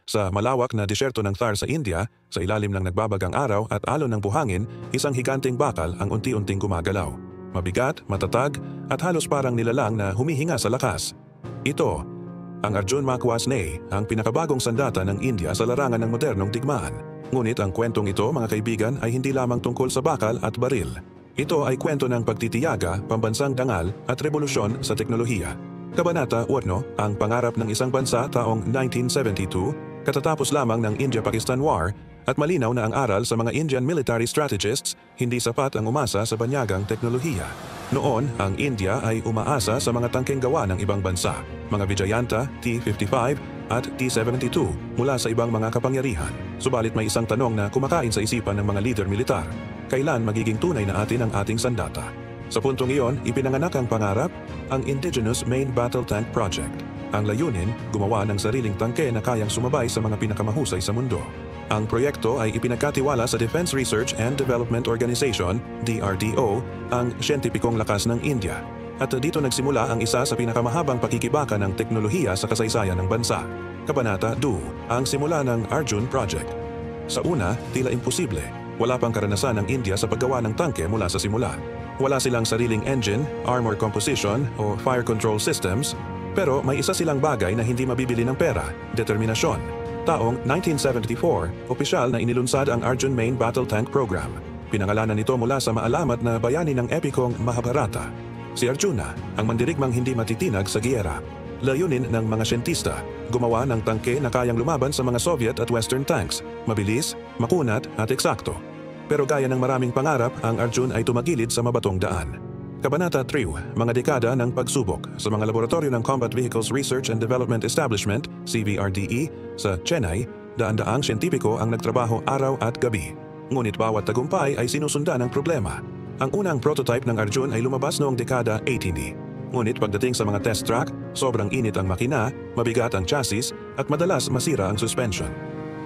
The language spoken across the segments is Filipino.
Sa malawak na disyerto ng Thar sa India, sa ilalim ng nagbabagang araw at alon ng buhangin, isang higanteng bakal ang unti-unting gumagalaw. Mabigat, matatag, at halos parang nilalang na humihinga sa lakas. Ito, ang Arjun Makhwasne, ang pinakabagong sandata ng India sa larangan ng modernong digmaan. Ngunit ang kwentong ito, mga kaibigan, ay hindi lamang tungkol sa bakal at baril. Ito ay kwento ng pagtitiyaga, pambansang dangal at revolusyon sa teknolohiya. Kabanata 8, ang pangarap ng isang bansa taong 1972, katatapos lamang ng India-Pakistan War, at malinaw na ang aral sa mga Indian military strategists, hindi sapat ang umasa sa banyagang teknolohiya. Noon, ang India ay umaasa sa mga tangkeng gawa ng ibang bansa, mga Vijayanta, T-55 at T-72 mula sa ibang mga kapangyarihan. Subalit may isang tanong na kumakain sa isipan ng mga leader militar: kailan magiging tunay na atin ang ating sandata? Sa puntong iyon, ipinanganak ang pangarap, ang Indigenous Main Battle Tank Project. Ang layunin, gumawa ng sariling tangke na kayang sumabay sa mga pinakamahusay sa mundo. Ang proyekto ay ipinagkatiwala sa Defense Research and Development Organization, DRDO, ang siyentipikong lakas ng India. At dito nagsimula ang isa sa pinakamahabang pakikibaka ng teknolohiya sa kasaysayan ng bansa. Kabanata 2, ang simula ng Arjun Project. Sa una, tila imposible. Wala pang karanasan ng India sa paggawa ng tangke mula sa simula. Wala silang sariling engine, armor composition o fire control systems, pero may isa silang bagay na hindi mabibili ng pera: determinasyon. Taong 1974, opisyal na inilunsad ang Arjun Main Battle Tank Program. Pinangalanan ito mula sa maalamat na bayani ng epikong Mahabharata. Si Arjuna, ang mandirigmang hindi matitinag sa giyera. Layunin ng mga siyentista, gumawa ng tangke na kayang lumaban sa mga Soviet at Western tanks, mabilis, makunat at eksakto. Pero gaya ng maraming pangarap, ang Arjun ay tumagilid sa mabatong daan. Kabanata 3, mga dekada ng pagsubok. Sa mga laboratorio ng Combat Vehicles Research and Development Establishment, CVRDE, sa Chennai, daan-daang siyentipiko ang nagtrabaho araw at gabi. Ngunit bawat tagumpay ay sinusundan ng problema. Ang unang prototype ng Arjun ay lumabas noong dekada 80. Ngunit pagdating sa mga test track, sobrang init ang makina, mabigat ang chassis, at madalas masira ang suspension.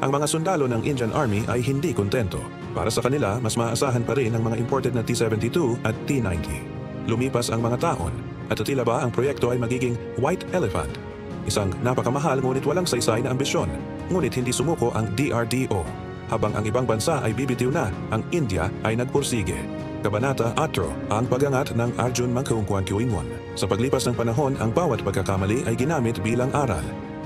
Ang mga sundalo ng Indian Army ay hindi kontento. Para sa kanila, mas maaasahan pa rin ang mga imported na T-72 at T-90. Lumipas ang mga taon, at tila ba ang proyekto ay magiging White Elephant. Isang napakamahal ngunit walang saysay na ambisyon. Ngunit hindi sumuko ang DRDO. Habang ang ibang bansa ay bibitiw na, ang India ay nagpursige. Kabanata 4, ang pagangat ng Arjun Makhwasne. Sa paglipas ng panahon, ang bawat pagkakamali ay ginamit bilang aral.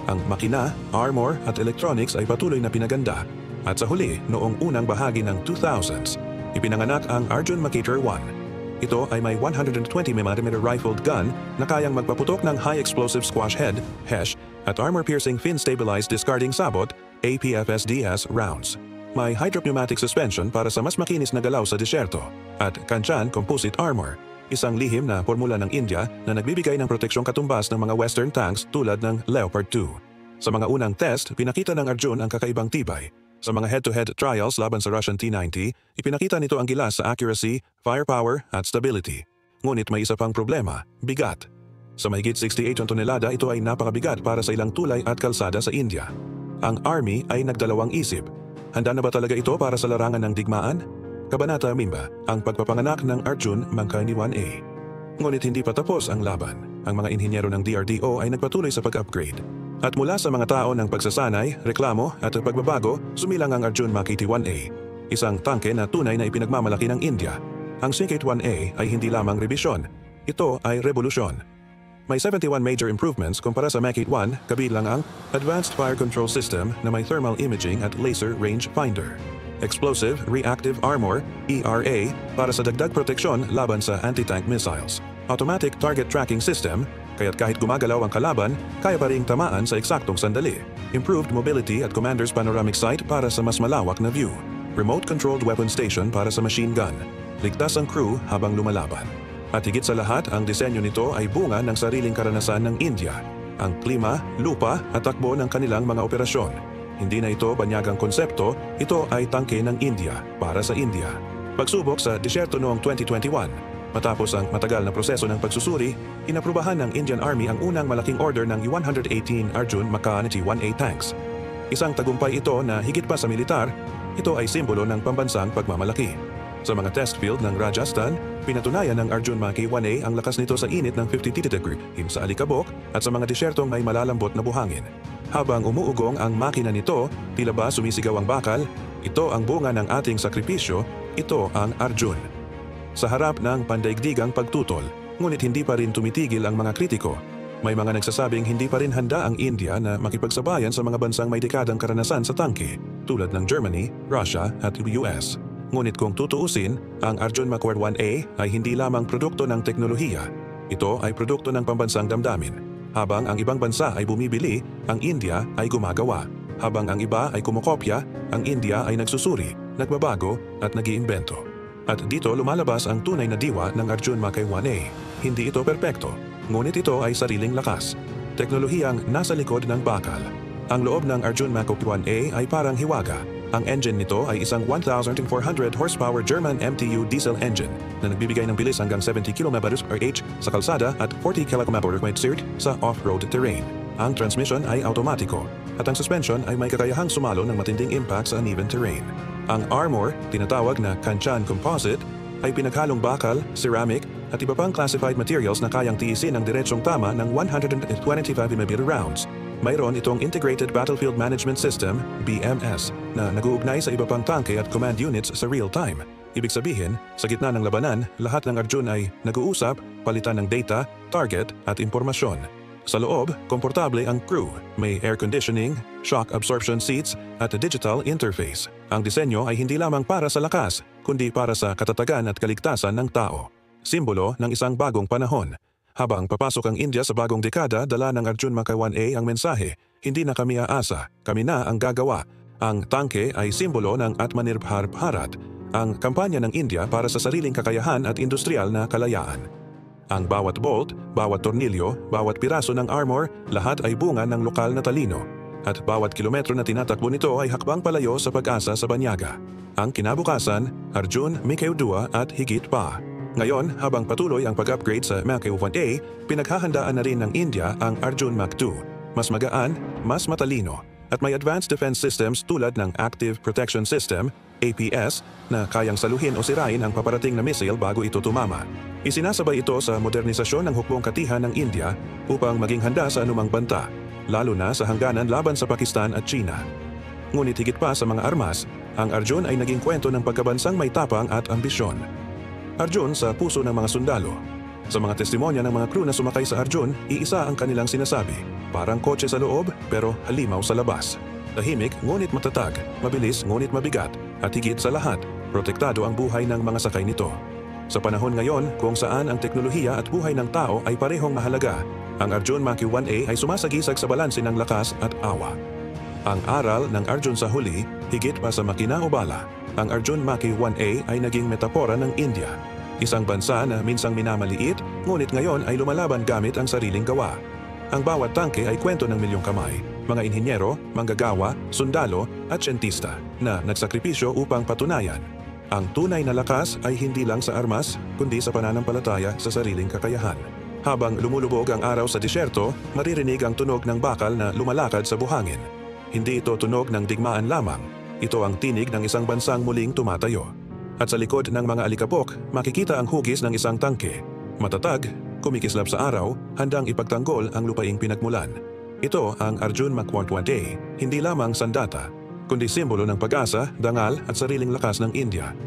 Ang makina, armor at electronics ay patuloy na pinaganda. At sa huli, noong unang bahagi ng 2000s, ipinanganak ang Arjun Makiter 1. Ito ay may 120mm rifled gun na kayang magpaputok ng High Explosive Squash Head, HESH, at Armor-Piercing Fin-Stabilized Discarding Sabot, APFSDS rounds. May hydropneumatic suspension para sa mas makinis na galaw sa disyerto, at Kanchan Composite Armor, isang lihim na formula ng India na nagbibigay ng proteksyong katumbas ng mga Western tanks tulad ng Leopard 2. Sa mga unang test, pinakita ng Arjun ang kakaibang tibay. Sa mga head-to-head trials laban sa Russian T-90, ipinakita nito ang gilas sa accuracy, firepower at stability. Ngunit may isa pang problema: bigat. Sa mahigit 68 tonelada, ito ay napakabigat para sa ilang tulay at kalsada sa India. Ang Army ay nagdalawang isip. Handa na ba talaga ito para sa larangan ng digmaan? Kabanata 5, ang pagpapanganak ng Arjun Makhwasne 1A. Ngunit hindi pa tapos ang laban. Ang mga inhinyero ng DRDO ay nagpatuloy sa pag-upgrade. At mula sa mga tao ng pagsasanay, reklamo at pagbabago, sumilang ang Arjun Makhwasne 1A, isang tangke na tunay na ipinagmamalaki ng India. Ang Sinkhate 1A ay hindi lamang rebisyon, ito ay revolusyon. May 71 major improvements kumpara sa Makhwasne 1, kabilang ang Advanced Fire Control System na may thermal imaging at laser range finder, Explosive Reactive Armor, ERA, para sa dagdag proteksyon laban sa anti-tank missiles, Automatic Target Tracking System, kaya't kahit gumagalaw ang kalaban, kaya pa ring tamaan sa eksaktong sandali. Improved Mobility at Commander's Panoramic Sight para sa mas malawak na view. Remote-controlled weapon station para sa machine gun. Ligtas ang crew habang lumalaban. At higit sa lahat, ang disenyo nito ay bunga ng sariling karanasan ng India. Ang klima, lupa at takbo ng kanilang mga operasyon. Hindi na ito banyagang konsepto, ito ay tangke ng India para sa India. Pagsubok sa disyerto noong 2021. Matapos ang matagal na proseso ng pagsusuri, inaprubahan ng Indian Army ang unang malaking order ng 118 Arjun Makhwasne 1A tanks. Isang tagumpay ito na higit pa sa militar, ito ay simbolo ng pambansang pagmamalaki. Sa mga test field ng Rajasthan, pinatunayan ng Arjun Maki 1A ang lakas nito sa init ng 50 degree sa alikabok at sa mga disyertong may malalambot na buhangin. Habang umuugong ang makina nito, tila ba sumisigaw ang bakal, ito ang bunga ng ating sakripisyo, ito ang Arjun. Sa harap ng pandaigdigang pagtutol, ngunit hindi pa rin tumitigil ang mga kritiko. May mga nagsasabing hindi pa rin handa ang India na makipagsabayan sa mga bansang may dekadang karanasan sa tangke, tulad ng Germany, Russia at US. Ngunit kung tutuusin, ang Arjun Macquarie 1A ay hindi lamang produkto ng teknolohiya. Ito ay produkto ng pambansang damdamin. Habang ang ibang bansa ay bumibili, ang India ay gumagawa. Habang ang iba ay kumokopya, ang India ay nagsusuri, nagbabago at nag-iimbento. At dito lumalabas ang tunay na diwa ng Arjun Macquarie 1A. Hindi ito perpekto, ngunit ito ay sariling lakas. Teknolohiyang nasa likod ng bakal. Ang loob ng Arjun Macquarie 1A ay parang hiwaga. Ang engine nito ay isang 1,400 horsepower German MTU diesel engine na nagbibigay ng bilis hanggang 70 km/h sa kalsada at 40 km/h sa off-road terrain. Ang transmission ay automatiko at ang suspension ay may kakayahang sumalo ng matinding impact sa uneven terrain. Ang armor, tinatawag na Kanchan Composite, ay pinaghalong bakal, ceramic at iba pang classified materials na kayang tiisin ang diretsong tama ng 125mm rounds. Mayroon itong Integrated Battlefield Management System, BMS, na nag-uugnay sa iba pang tangke at command units sa real time. Ibig sabihin, sa gitna ng labanan, lahat ng Arjun ay nag-uusap, palitan ng data, target at impormasyon. Sa loob, komportable ang crew, may air conditioning, shock absorption seats at digital interface. Ang disenyo ay hindi lamang para sa lakas, kundi para sa katatagan at kaligtasan ng tao. Simbolo ng isang bagong panahon. Habang papasok ang India sa bagong dekada, dala ng Arjun Macquarie 1A ang mensahe, hindi na kami aasa, kami na ang gagawa. Ang tangke ay simbolo ng Atmanirbhar Bharat, ang kampanya ng India para sa sariling kakayahan at industrial na kalayaan. Ang bawat bolt, bawat tornilyo, bawat piraso ng armor, lahat ay bunga ng lokal na talino. At bawat kilometro na tinatakbo nito ay hakbang palayo sa pag-asa sa banyaga. Ang kinabukasan, Arjun Macquarie 2 at higit pa. Ngayon, habang patuloy ang pag-upgrade sa Macquarie 1A, pinaghahandaan na rin ng India ang Arjun Mach 2. Mas magaan, mas matalino, at may advanced defense systems tulad ng Active Protection System, APS, na kayang saluhin o sirain ang paparating na missile bago ito tumama. Isinasabay ito sa modernisasyon ng hukbong katihan ng India upang maging handa sa anumang banta, lalo na sa hangganan laban sa Pakistan at China. Ngunit higit pa sa mga armas, ang Arjun ay naging kwento ng pagkabansang may tapang at ambisyon. Arjun sa puso ng mga sundalo. Sa mga testimonya ng mga crew na sumakay sa Arjun, iisa ang kanilang sinasabi. Parang kotse sa loob, pero halimaw sa labas. Tahimik ngunit matatag, mabilis ngunit mabigat, at higit sa lahat, protektado ang buhay ng mga sakay nito. Sa panahon ngayon kung saan ang teknolohiya at buhay ng tao ay parehong mahalaga, ang Arjun Macquarie 1A ay sumasagisag sa balanse ng lakas at awa. Ang aral ng Arjun sa huli, higit pa sa makina o bala, ang Arjun Macquarie 1A ay naging metapora ng India. Isang bansa na minsang minamaliit, ngunit ngayon ay lumalaban gamit ang sariling gawa. Ang bawat tangke ay kwento ng milyong kamay, mga inhinyero, manggagawa, sundalo at siyentista na nagsakripisyo upang patunayan. Ang tunay na lakas ay hindi lang sa armas, kundi sa pananampalataya sa sariling kakayahan. Habang lumulubog ang araw sa disyerto, maririnig ang tunog ng bakal na lumalakad sa buhangin. Hindi ito tunog ng digmaan lamang. Ito ang tinig ng isang bansang muling tumatayo. At sa likod ng mga alikabok, makikita ang hugis ng isang tangke. Matatag, kumikislap sa araw, handang ipagtanggol ang lupaing pinagmulan. Ito ang Arjun Macquarie 1A, hindi lamang sandata, kundi simbolo ng pag-asa, dangal at sariling lakas ng India.